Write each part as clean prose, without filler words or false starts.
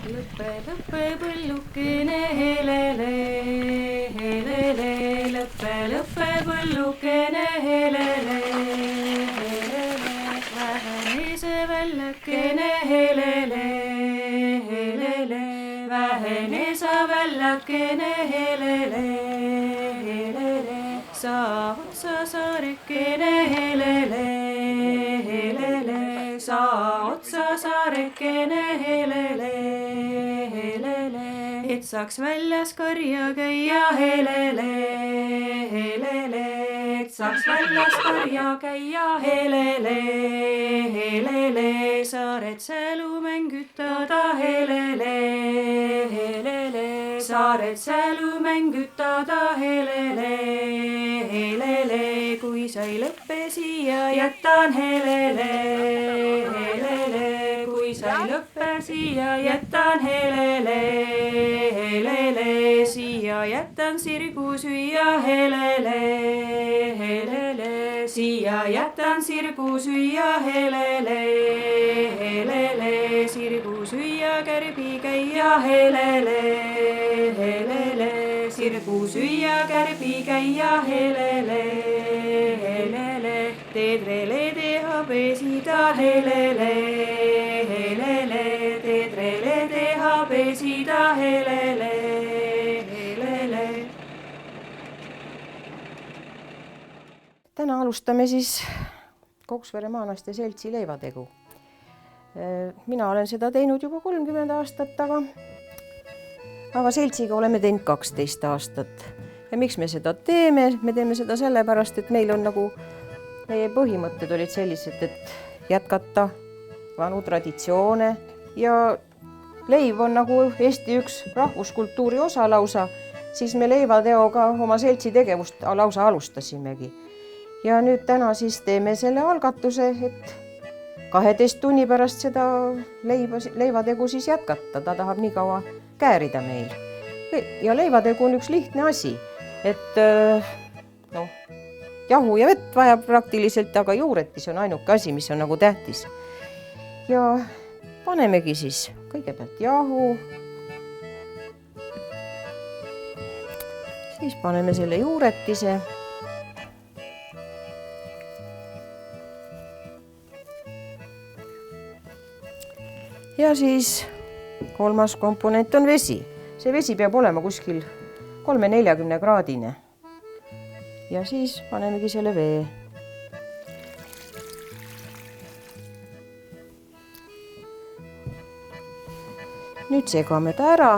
lõppe, lõppe põllukene helele, helele, lõppe, lõppe põllukene helele, helele, vähene see vällakene helele, helele, vähene sa vällakene helele, helele, sa otsa saarekene helele, helele, sa otsa saarekene helele, helele, et saaks väljas karja käia helele, helele, et saaks väljas karja käia helele, helele, saared sälumäng ütada helele, helele, saared sälumäng ütada helele, helele, kui sa ei lõppe siia jätan helele, helele, kui sa ei lõppe siia jätan helele, helele, siia jätan sirgu süüa helele, helele, siia jätan sirgu süüa helele, helele, sirgu süüa kärbi käia helele, helele, sirgu süüa kärbi käia helele, helele, teedrele teha pesida helele, helele, teedrele teha pesida helele, helele. Täna alustame siis Koksvere Maanaiste Seltsi leivategu. Mina olen seda teinud juba 30 aastat, aga seltsiga oleme teinud 12 aastat. Ja miks me seda teeme? Me teeme seda sellepärast, et meil on meie põhimõtted olid sellised, et jätkata vanu traditsioone ja leiv on nagu Eesti üks rahvuskultuuri osa lausa, siis me leivateoga oma seltsi tegevust lausa alustasimegi. Ja nüüd täna siis teeme selle algatuse, et 12 tunni pärast seda leivategu siis jätkata. Ta tahab nii kaua käärida meil. Ja leivategu on üks lihtne asi, et jahu ja vett vajab praktiliselt, aga juuretis on ainuke asi, mis on nagu tähtis. Ja panemegi siis kõigepealt jahu. Siis paneme selle juuretise. Ja siis kolmas komponent on vesi. See vesi peab olema kuskil 340 kraadine. Ja siis panemegi selle vee. Nüüd segame ta ära.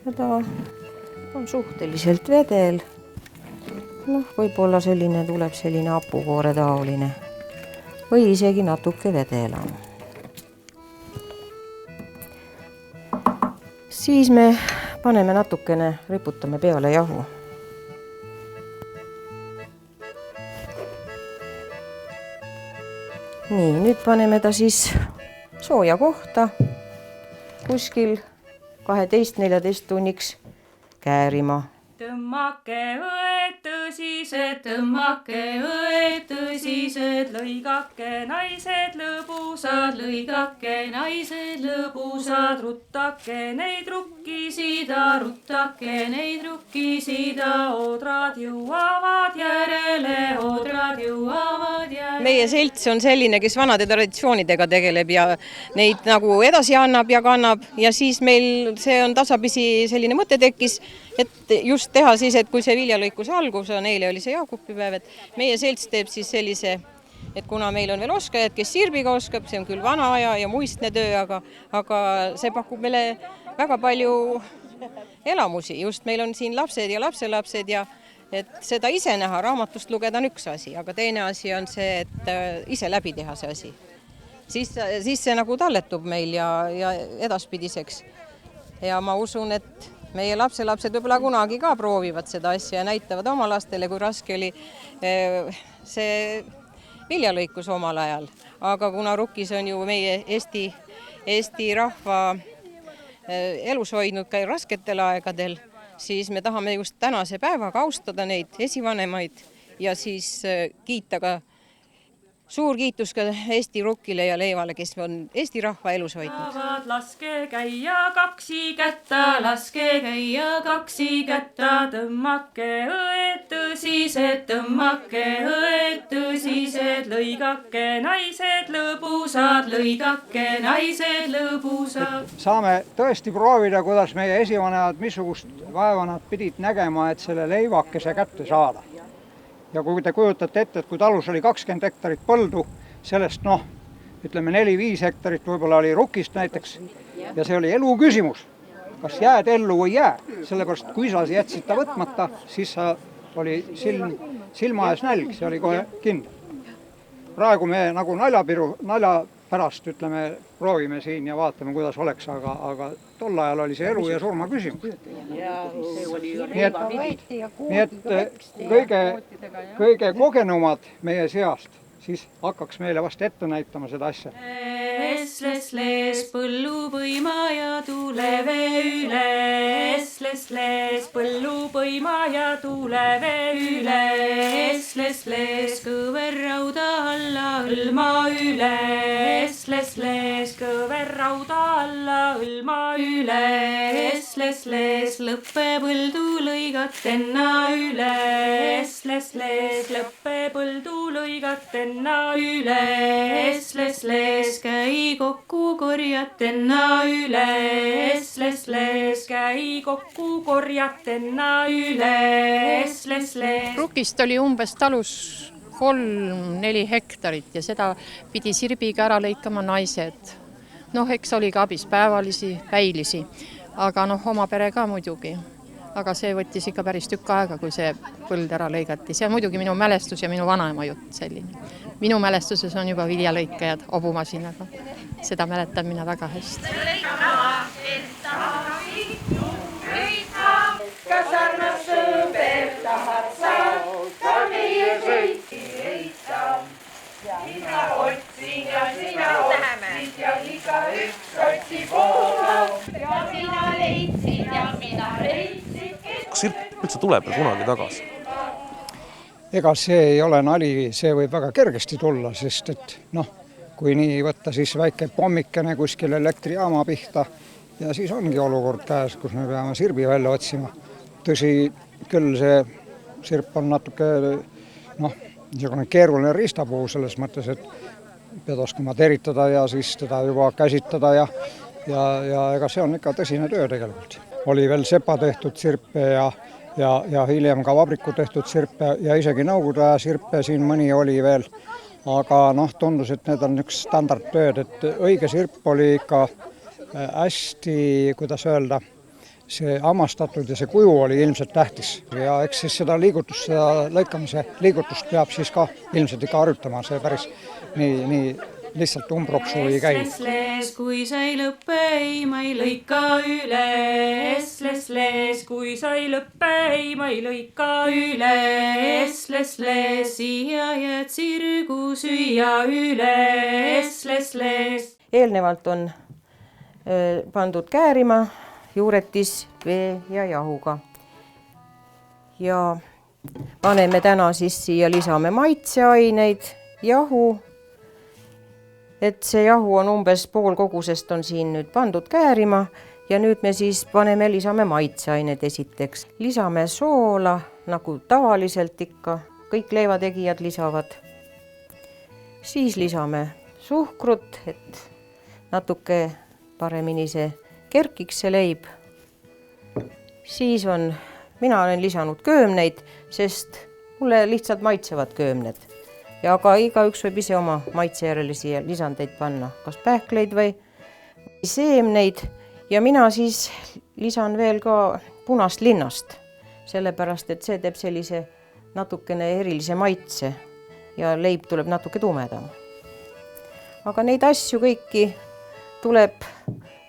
Ja ta on suhteliselt vedel. Võib-olla tuleb selline hapukoore taoline. Või isegi natuke vedelam. Siis me paneme natukene, riputame peale jahu. Nii, nüüd paneme ta siis sooja kohta kuskil 12-14 tunniks käärima. Tõmmake õed tõsised, tõmmake õed tõsised, lõigake naised lõbusad, lõigake naised lõbusad, ruttake neid rukkisida, ruttake neid rukkisida, odrad jõuavad järele, odrad jõuavad järele. Meie selts on selline, kes vanade traditsioonidega tegeleb ja neid nagu edasi annab ja kannab ja siis meil see on tasapisi selline mõte tekkis, et just teha siis, et kui see viljalõikuse algus on, eile oli see jaagupipäev, et meie selts teeb siis sellise, et kuna meil on veel oskajad, kes sirbiga oskab, see on küll vana aja ja muistne töö, aga see pakub meile väga palju elamusi. Just meil on siin lapsed ja lapselapsed ja et seda ise näha, raamatust lugeda on üks asi, aga teine asi on see, et ise läbi teha see asi. Siis see nagu talletub meil ja edaspidiseks. Ja ma usun, et meie lapselapsed võib-olla kunagi ka proovivad seda asja ja näitavad oma lastele, kui raske oli see viljalõikus omal ajal. Aga kuna rukkis on ju meie Eesti rahva elus hoidnud ka rasketel aegadel, siis me tahame just tänase päevaga austada neid esivanemaid ja siis kiita ka suur kiitus ka Eesti Rukkile ja Leevale, kes on Eesti rahva elus hoidnud. Laske käia kaksi kätta, laske käia kaksi kätta, tõmmake õed tõsised, tõmmake õed tõsised, lõigake naised lõbusad, lõigake naised lõbusad. Saame tõesti proovida, kuidas meie esivanemad, missugust vaeva nad pidid nägema, et selle leivakese kätte saada. Ja kui te kujutate ette, et kui talus oli 20 hektarit põldu, sellest ütleme 4-5 hektarit võib-olla oli rukkist näiteks, ja see oli elu küsimus, kas jääd ellu või jää, sellepärast kui sa jätsid ta võtmata, siis oli silma ees nälg, see oli kohe kindel. Praegu me nagu nalja pärast ütleme, proovime siin ja vaatame, kuidas oleks, aga tol ajal oli see elu ja surma küsimus. Nii et kõige kogenumad meie seast siis hakkaks meile vast ette näitama seda asja. Les põllupõima ja tule vee üle, les põllupõima ja tule vee üle, les kõverrauda alla õlma üle, les kõverrauda alla õlma üle, les lõppepõldu lõigatenna üle, les lõppepõldu lõigatenna üle, les käi kokku korjatenna üles, les käi kokku korjatenna üles, les. Rukist oli umbes talus 3-4 hektarit ja seda pidi sirbiga ära lõikama naised. Eks oli ka abis päevalisi, päilisi, aga oma pere ka muidugi. Aga see võttis ikka päris tükk aega, kui see põld ära lõigati. See on muidugi minu mälestus ja minu vanaema jutt selline. Minu mälestuses on juba viljalõikajad obumasinaga. Seda mäletan mina väga hästi. Kas armas sõber tahad sa, ka meie sõita. Mina otsin ja sina otsid ja igaüks otsib oma. Ja mina leidsin ja mina leidsin. Kas sirp üldse tuleb kunagi tagasi? Ega see ei ole nali, see võib väga kergesti tulla, sest et kui nii võtta, siis väike pommikene kuskil elektrijaama pihta ja siis ongi olukord käes, kus me peame sirbi välja otsima. Tõsi, küll see sirp on natuke niisugune keeruline riistapuu selles mõttes, et pead oskama teritada ja siis teda juba käsitada ja ega see on ikka tõsine töö tegelikult. Oli veel sepa tehtud sirpe ja hiljem ka vabriku tehtud sirpe ja isegi nõukogude aja sirpe siin mõni oli veel, aga tundus, et need on üks standardtööd, et õige sirp oli ikka hästi, kuidas öelda, see hammastatud ja see kuju oli ilmselt tähtis ja eks siis seda liigutust, seda lõikamise liigutust peab siis ka ilmselt ikka harjutama, see päris nii lihtsalt umbropsu ei käi. Kui sai lõppe ei, ma ei lõika üles, kui sai lõppe ei, ma ei lõika üles, siia jääd sirgu süüa üles. Eelnevalt on pandud käärima juuretis vee ja jahuga. Ja paneme täna siis siia, lisame maitseaineid, jahu. Et see jahu on umbes pool kogusest on siin nüüd pandud käärima ja nüüd me siis lisame maitseained esiteks. Lisame soola, nagu tavaliselt ikka, kõik leivategijad lisavad. Siis lisame suhkrut, et natuke paremini see kerkiks see leib. Siis mina olen lisanud köömneid, sest mulle lihtsalt maitsevad köömned. Ja aga igaüks võib ise oma maitse järele siia lisandeid panna, kas pähkleid või seemneid. Ja mina siis lisan veel ka punast linnast, sellepärast, et see teeb sellise natukene erilise maitse ja leib tuleb natuke tumedam. Aga neid asju kõiki tuleb,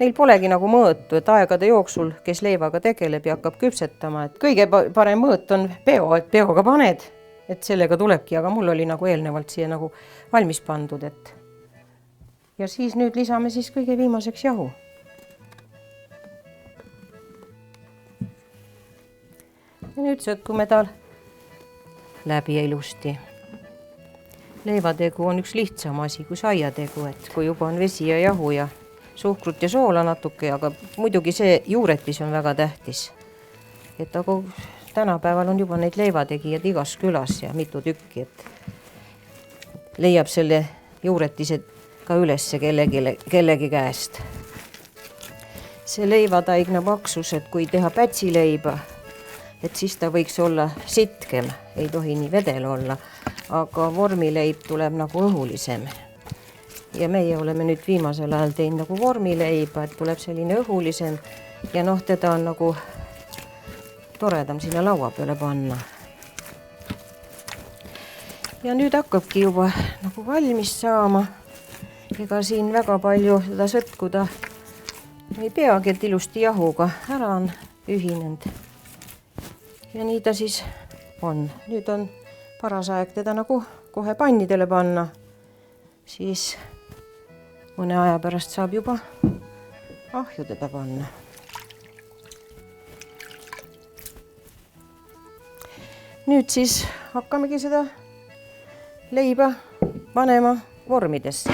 neil polegi nagu mõõtu, et aegade jooksul, kes leivaga tegeleb ja hakkab küpsetama, et kõige parem mõõt on peo, et peoga paned. Et sellega tulebki, aga mul oli nagu eelnevalt siia nagu valmis pandud, et ja siis nüüd lisame siis kõige viimaseks jahu. Ja nüüd sõtkume tal läbi ilusti. leivategu on üks lihtsam asi kui saiategu, et kui juba on vesi ja jahu ja suhkrut ja soola natuke, aga muidugi see juuretis on väga tähtis. Et aga tänapäeval on juba neid leivategijad igas külas ja mitu tükki, et leiab selle juuretise ka ülesse kellegi käest. See leivataigna paksus, et kui teha pätsileiba, et siis ta võiks olla sitkem, ei tohi nii vedel olla, aga vormileib tuleb nagu õhulisem. Ja meie oleme nüüd viimasel ajal teinud nagu vormileiba, et tuleb selline õhulisem ja noh, teda on nagu toredam sinna laua peale panna. Ja nüüd hakkabki juba nagu valmis saama. Ega siin väga palju seda sõtkuda ei peagi, et ilusti jahuga ära on ühinenud. Ja nii ta siis on. Nüüd on paras aeg teda nagu kohe pannidele panna. Siis mõne aja pärast saab juba ahju teda panna. Nüüd siis hakkamegi seda leiba panema vormidesse.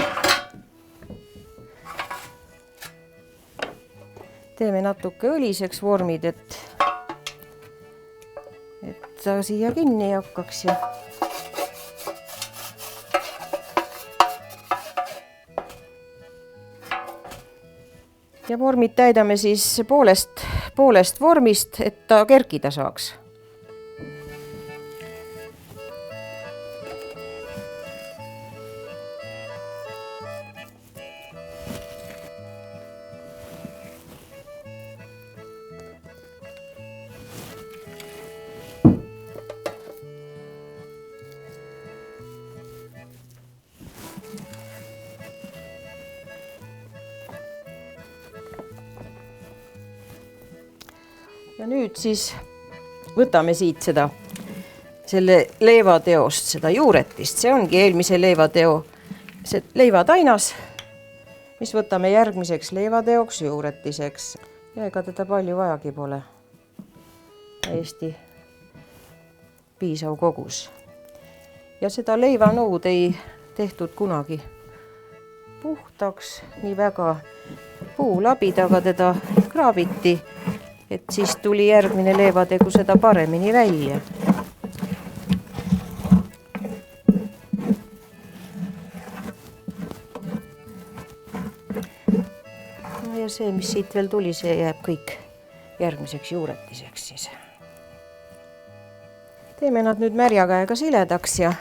Teeme natuke õliseks vormid, et ta siia kinni hakkaks. Ja vormid täidame siis poolest vormist, et ta kerkida saaks. Ja nüüd siis võtame siit selle leivateost, seda juuretist. See ongi eelmise leivateo see leivatainas, mis võtame järgmiseks leivateoks juuretiseks. Ja ega teda palju vajagi pole. Täiesti piisav kogus. Ja seda leivanõud ei tehtud kunagi puhtaks, nii väga puulabidaga teda kraabiti, et siis tuli järgmine leivategu seda paremini välja. No ja see, mis siit veel tuli, see jääb kõik järgmiseks juuretiseks siis. Teeme nad nüüd märja käega siledaks ja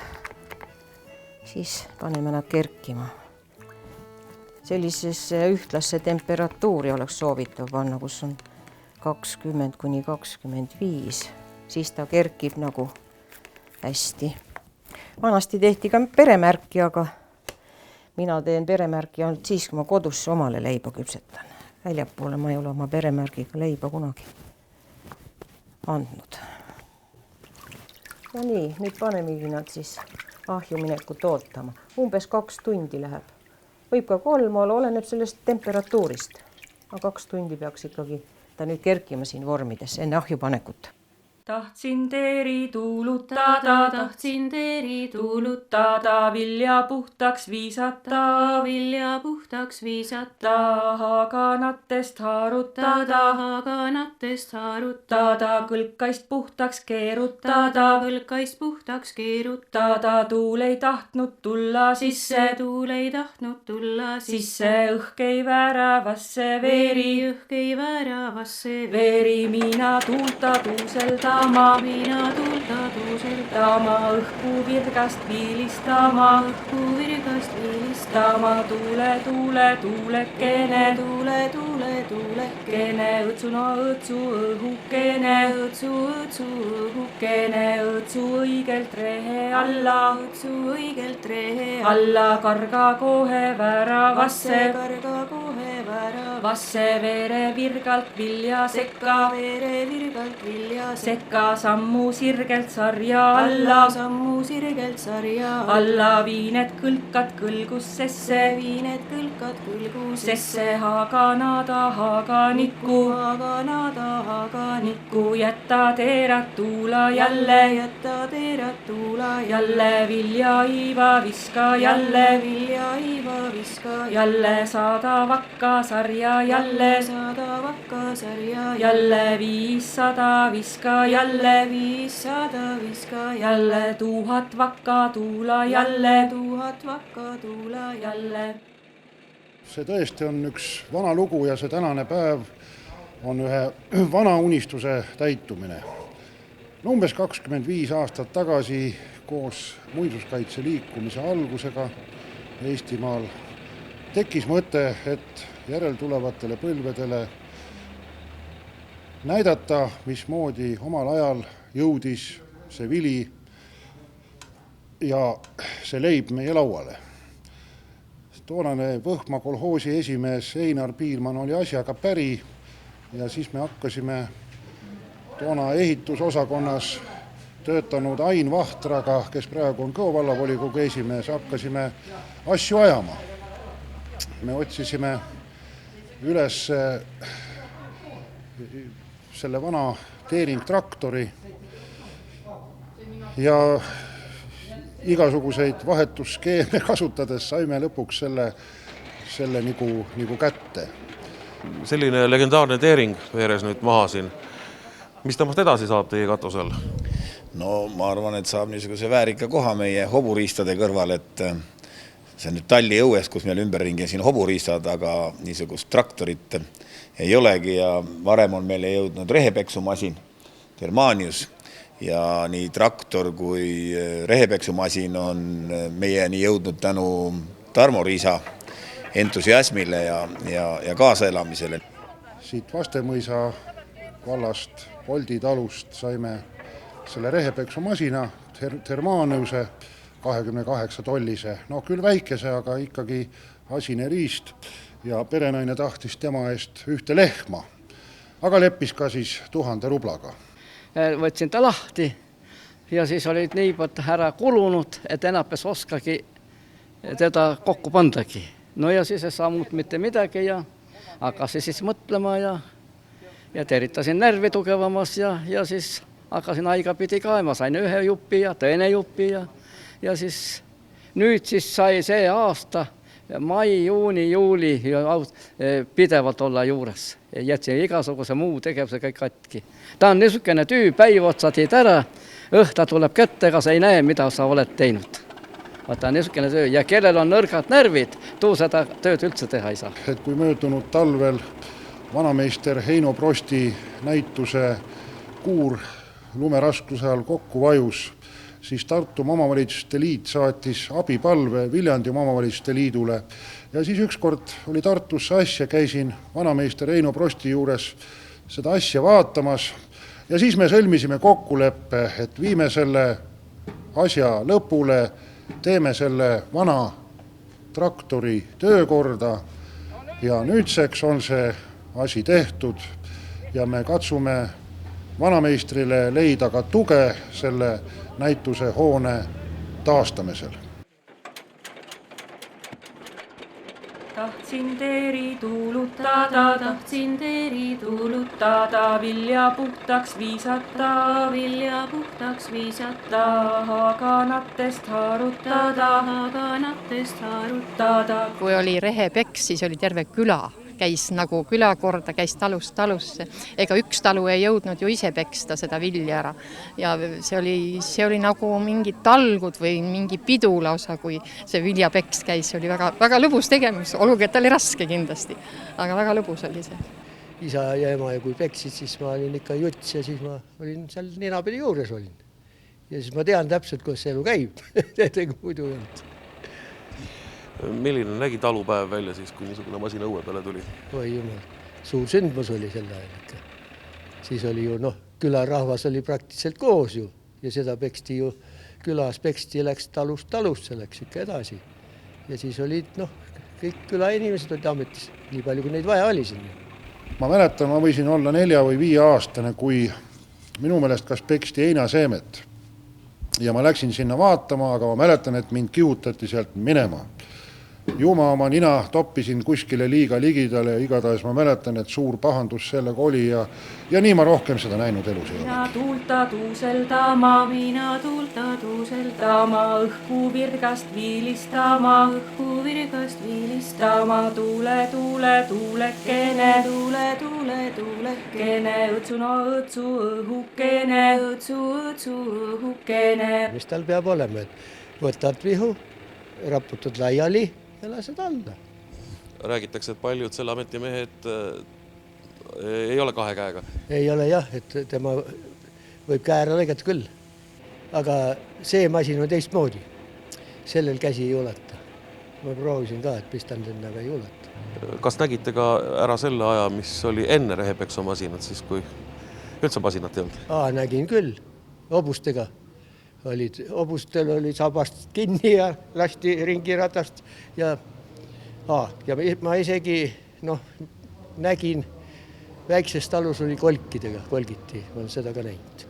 siis paneme nad kerkima. Sellisesse ühtlasse temperatuuri oleks soovitav panna, kus on 20–25, siis ta kerkib nagu hästi. Vanasti tehti ka peremärki, aga mina teen peremärki ainult siis, kui ma kodus omale leiba küpsetan. Väljapoole ma ei ole oma peremärgiga leiba kunagi andnud. Ja nii, nüüd panemegi nad siis ahjuminekut ootama. Umbes 2 tundi läheb. Võib ka 3 olla, oleneb sellest temperatuurist. Aga 2 tundi peaks ikkagi ta nüüd kerkima siin vormides enne ahjupanekut. Tahtsin teeri tuulutada, vilja puhtaks viisata, haganatest harutada, kõlkaist puhtaks keerutada, tuul ei tahtnud tulla sisse, õhk ei väravasse veeri, mina tuulta tuuselda. Mina tuulta tuuseldama, õhku virgast viilistama, tuulekene, õtsuna õtsu õhukene, õtsu õigelt rehe alla, karga kohe väravasse, vasse vere virgalt vilja sekka, vere virgalt vilja sekka sammu sirgelt sarja alla, sammu sirgelt sarja alla viined kõlkad kõlgussesse, viined kõlkad kõlgusesse, haaganada haaganiku, jätta teerat tuula jälle, jälle vilja iiva viska jälle, jälle saada vakka sarja jälle, jälle 500 viska jälle, jälle 1000 vakka tuula jälle, see tõesti on üks vana lugu ja see tänane päev on ühe vana unistuse täitumine. Umbes 25 aastat tagasi koos muinsuskaitse liikumise algusega Eestimaal tekkis mõte, et järeltulevatele põlvedele näidata, mismoodi omal ajal jõudis see vili ja see leib meie lauale. Toonane Võhma kolhoosi esimees Einar Piilman oli asjaga päri ja siis me hakkasime toona ehitusosakonnas töötanud Ain Vahtraga, kes praegu on Kõo vallavolikogu esimees, hakkasime asju ajama. Me otsisime üles selle vana teeringtraktori ja igasuguseid vahetusskeeme kasutades saime lõpuks selle nagu kätte. Selline legendaarne teering veeres nüüd maha siin. Mis temast edasi saab teie katusel? No ma arvan, et saab niisuguse väärika koha meie hoburiistade kõrval, et see on nüüd Talli õues, kus meil ümberringi on siin hoburiistad, aga niisugust traktorit ei olegi ja varem on meile jõudnud rehepeksumasin, Germanius, ja nii traktor kui rehepeksumasin on meieni jõudnud tänu Tarmo Riisa entusiasmile ja kaasaelamisele. Siit Vastemõisa vallast Poldi talust saime selle rehepeksumasina Germaniuse 28 tollise, no küll väikese, aga ikkagi asine riist ja perenaine tahtis tema eest ühte lehma, aga leppis ka siis 1000 rublaga. Võtsin ta lahti ja siis olid niipot ära kulunud, et enapes oskagi teda kokku pandagi. No ja siis ei saanud mitte midagi ja hakkasin siis mõtlema ja teritasin närvi tugevamas ja siis hakkasin aigapidi kaema, sain ühe jupi ja teine jupi ja siis nüüd siis sai see aasta mai, juuni, juuli pidevalt olla juures. Jätsin igasuguse muu tegevuse kõik katki. Ta on niisugune tüü, päiv otsa teed ära, õhta tuleb kätte, ega sa ei näe, mida sa oled teinud. Vaata niisugune töö ja kellel on nõrgad närvid, tuu seda tööd üldse teha ei saa. Et kui möödunud talvel vanameister Heino Prosti näituse kuur lumeraskluse all kokku vajus, siis Tartumaa Omavalitsuste Liit saatis abipalve Viljandimaa Omavalitsuste Liidule ja siis ükskord oli Tartusse asja, käisin vanameister Heino Prosti juures seda asja vaatamas ja siis me sõlmisime kokkuleppe, et viime selle asja lõpule, teeme selle vana traktori töökorda ja nüüdseks on see asi tehtud ja me katsume vanameistrile leida ka tuge selle näituse hoone taastamisel. Tahtsin teeri tuulutada, vilja puhtaks viisata, haaganatest harutada. Kui oli rehepeks, siis oli terve küla. Käis nagu külakorda, käis talust talusse. Ega üks talu ei jõudnud ju ise peksta seda vilja ära. Ja see oli nagu mingi talgud või mingi pidu lausa, kui see viljapeks käis. See oli väga, väga lõbus tegemus, olugi, et oli raske kindlasti. Aga väga lõbus oli see. Isa ja ema ja kui peksid, siis ma olin ikka juts ja siis ma olin seal ninapidi juures olin. Ja siis ma tean täpselt, kuidas see elu käib. Tegu muidu olnud. Milline nägi talupäev välja siis, kui niisugune masin õue peale tuli? Oi jumal, suur sündmus oli sel ajal. Siis oli ju, külarahvas oli praktiliselt koos ju ja seda peksti ju, külas peksti läks talust talusse, läks ikka edasi. Ja siis olid, kõik külainimesed olid ametis, nii palju kui neid vaja oli siin. Ma mäletan, ma võisin olla 4 või 5 aastane, kui minu meelest kas peksti heinaseemet. Ja ma läksin sinna vaatama, aga ma mäletan, et mind kihutati sealt minema. Ju ma oma nina toppisin kuskile liiga ligidale ja igatahes ma mäletan, et suur pahandus sellega oli ja nii ma rohkem seda näinud elus ei ole. Mina tuulta tuuseldama, õhku virgast viilistama, tuulekene, õtsu õhukene. Mis tal peab olema, et võtad vihu, raputad laiali ja lased alla. Räägitakse, et paljud selle ametimehed ei ole 2 käega. Ei ole jah, et tema võib käe ära lõigata küll. Aga see masin on teistmoodi. Sellel käsi ei ulata. Ma proovisin ka, et pistan sinna, aga ei ulata. Kas nägite ka ära selle aja, mis oli enne rehepeksumasinat, siis kui üldse masinat ei olnud? Nägin küll, hobustega. Hobustel oli sabast kinni ja lasti ringiratast ja ma isegi nägin, väikses talus oli kolkidega, kolgiti, ma olen seda ka näinud.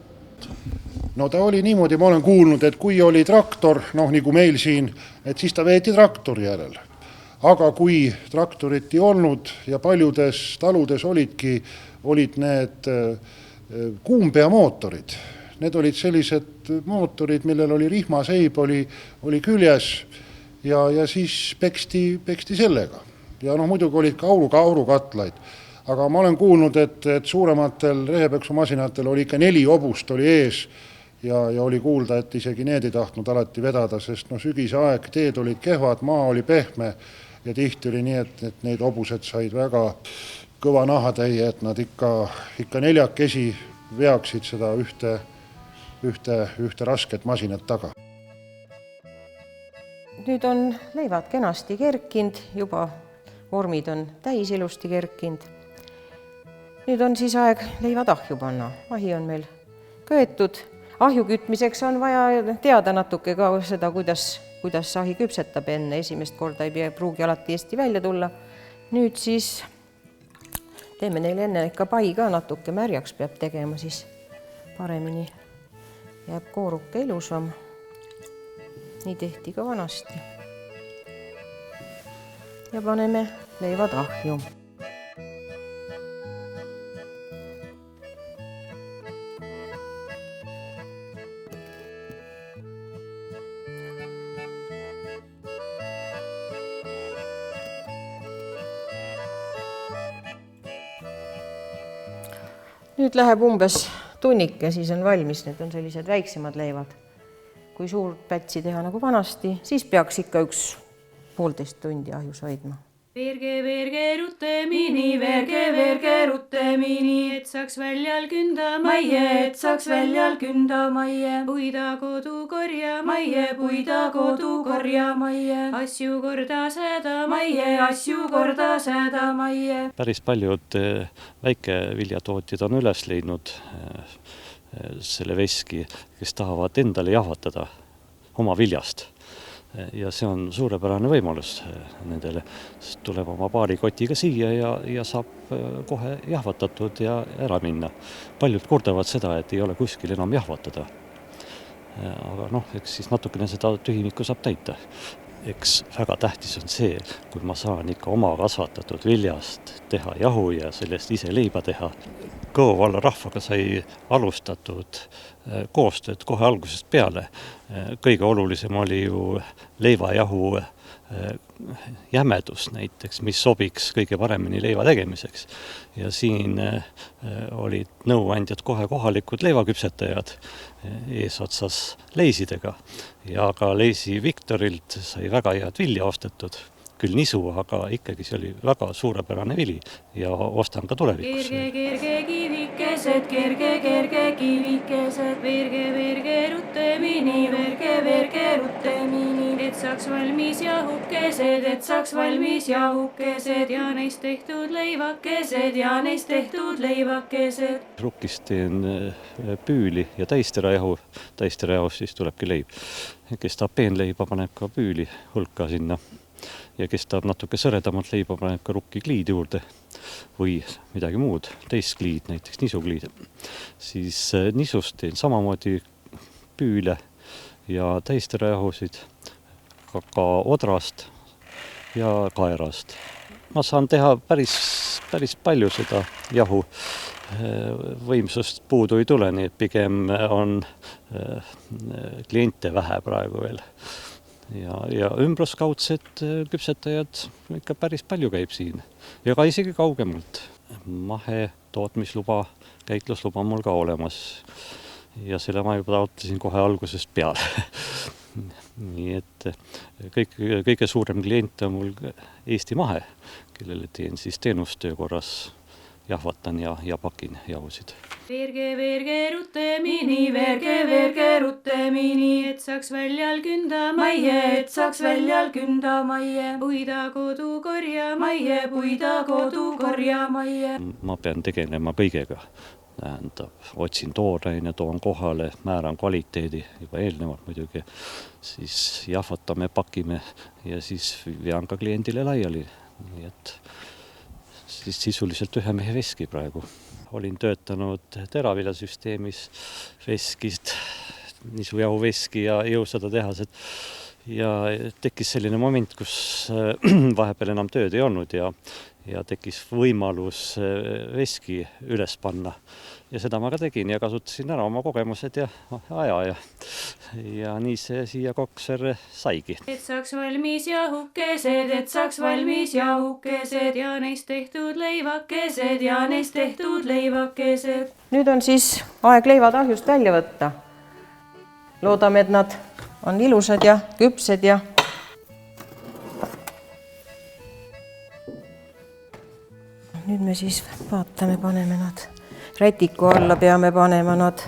No ta oli niimoodi, ma olen kuulnud, et kui oli traktor, nagu meil siin, et siis ta veeti traktori järel. Aga kui traktorit ei olnud ja paljudes taludes olid need kuumpeamootorid. Need olid sellised mootorid, millel oli rihmaseib, oli küljes ja siis peksti sellega. Ja muidugi olid ka aurukatlaid. Aga ma olen kuulnud, et suurematel rehepeksumasinatel oli ikka 4 hobust oli ees ja oli kuulda, et isegi need ei tahtnud alati vedada, sest sügise aeg, teed olid kehvad, maa oli pehme ja tihti oli nii, et need hobused said väga kõva nahatäie, et nad ikka 4 veaksid seda ühte rasket masinat taga. Nüüd on leivad kenasti kerkind, juba vormid on täis ilusti kerkind. Nüüd on siis aeg leivad ahju panna. Ahi on meil köetud. Ahju kütmiseks on vaja teada natuke ka seda, kuidas ahi küpsetab enne. Esimest korda ei pruugi alati Eesti välja tulla. Nüüd siis teeme neile enne ikka pai ka natuke märjaks peab tegema, siis paremini jääb kooruke ilusam. Nii tehti ka vanasti. Ja paneme leivad ahju. Nüüd läheb umbes tunnike, siis on valmis, need on sellised väiksemad leivad. Kui suurt pätsi teha nagu vanasti, siis peaks ikka 1,5 tundi ahjus hoidma. Verge rutemini, et saaks väljal künda maie, puida kodu korja maie, asju korda seda maie. Päris paljud väikeviljatootjad on üles leidnud selle veski, kes tahavad endale jahvatada oma viljast. Ja see on suurepärane võimalus nendele, sest tuleb oma paari kotiga siia ja saab kohe jahvatatud ja ära minna. Paljud kordavad seda, et ei ole kuskil enam jahvatada. Aga eks siis natukene seda tühimikku saab täita. Eks väga tähtis on see, kui ma saan ikka oma kasvatatud viljast teha jahu ja sellest ise leiba teha. Kõo valla rahvaga sai alustatud koostööd kohe algusest peale. Kõige olulisem oli ju leivajahu jämedus näiteks, mis sobiks kõige paremini leiva tegemiseks. Ja siin olid nõuandjad kohe kohalikud leivaküpsetajad eesotsas leisidega. Ja ka leisi Viktorilt sai väga head vilja ostetud. Küll nisu, aga ikkagi see oli väga suurepärane vili ja ostan ka tulevikus. Kerge kivikesed, verge rutemini, et saaks valmis jahukesed ja neist tehtud leivakesed. Rukkist teen püüli ja täisterajahu, täisterajahust siis tulebki leib. Kes tahab peenleiba, paneb ka püüli hulka sinna. ja kes tahab natuke sõredamalt leiba, paneb ka rukkikliid juurde või midagi muud, teistkliid, näiteks nisukliid. Siis nisust teen samamoodi püüle ja täisterajahusid, ka odrast ja kaerast. Ma saan teha päris palju seda jahu. Võimsust puudu ei tule, nii et pigem on kliente vähe praegu veel. Ja ümbruskaudsed küpsetajad ikka päris palju käib siin ja ka isegi kaugemalt. Mahe tootmisluba, käitlusluba on mul ka olemas ja selle ma juba taotlesin kohe algusest peale. Nii et kõige suurem klient on mul Eesti Mahe, kellele teen siis teenustöö korras, jahvatan ja pakin jahusid. Verge rutemini, et saaks väljal künda maie, et saaks väljal künda maie. Puida kodu korja maie. Ma pean tegelema kõigega. Tähendab, otsin tooraine, toon kohale, määran kvaliteedi juba eelnevalt muidugi, siis jahvatame, pakime ja siis vean ka kliendile laiali. Nii et siis sisuliselt ühe mehe veski praegu. Olin töötanud teraviljasüsteemis veskist, nisujahu veski ja jõusada tehased. Ja tekkis selline moment, kus vahepeal enam tööd ei olnud ja tekkis võimalus veski üles panna. Ja seda ma ka tegin ja kasutasin ära oma kogemused ja aja ja nii see siia Koksverre saigi. Et saaks valmis jahukesed ja neist tehtud leivakesed. Nüüd on siis aeg leivad ahjust välja võtta. Loodame, et nad on ilusad ja küpsed ja nüüd me siis vaatame, paneme nad rätiku alla, peame panema nad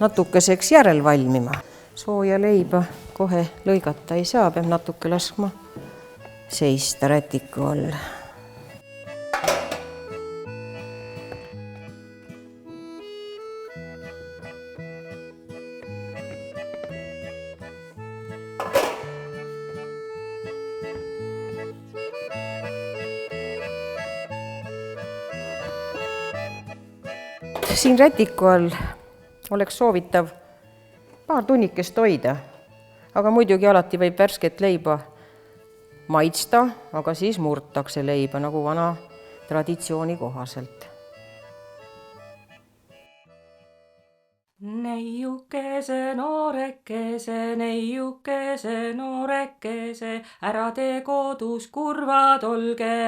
natukeseks järel valmima. Sooja leiba kohe lõigata ei saa, peab natuke laskma seista rätiku all. Siin rätiku all oleks soovitav paar tunnikest hoida, aga muidugi alati võib värsket leiba maitsta, aga siis murtakse leiba nagu vana traditsiooni kohaselt. Neiukese noorekese, ära tee kodus kurvad olge,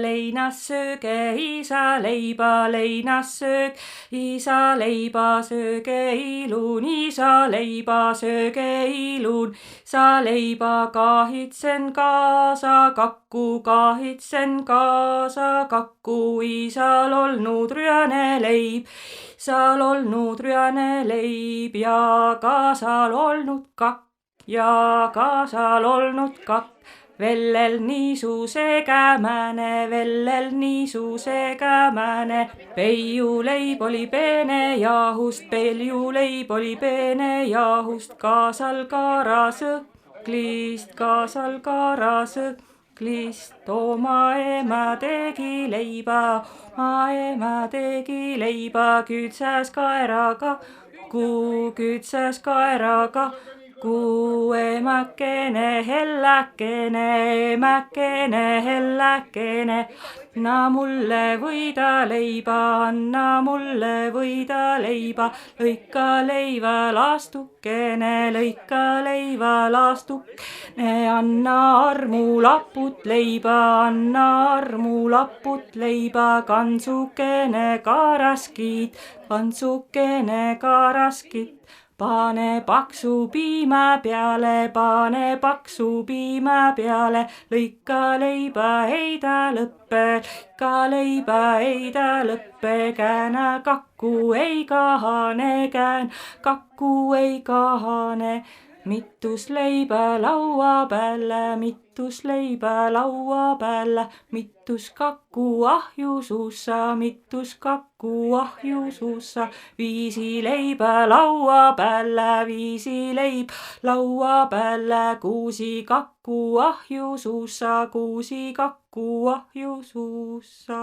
leinas sööge, isa leiba sööge ilun, sa leiba kahitsen kaasa kakku, isal olnud rüane leib, ja kaasal olnud kakk. Vellel niisuse kämääne, peiuleib oli peene jahust, kaasal kaarasõklist, oma ema tegi leiba, kütsäs kaeraga, kuu emakene helläkene, anna mulle võida leiba, lõika leiva laastukene, anna armulaput leiba, kantsukene kaaraskit, pane paksu piima peale, lõika leiba heida lõppe, kääna kakku ei kahane, Mitus leibä laua päällä, mitus leibä laua päällä, mitus kakku ahjusuussa, mitus kakku ahjusuussa. 5 leipää laua päällä, 5 leipää laua päällä, 6 kakku ahjusuussa, 6 kakku ahjusuussa.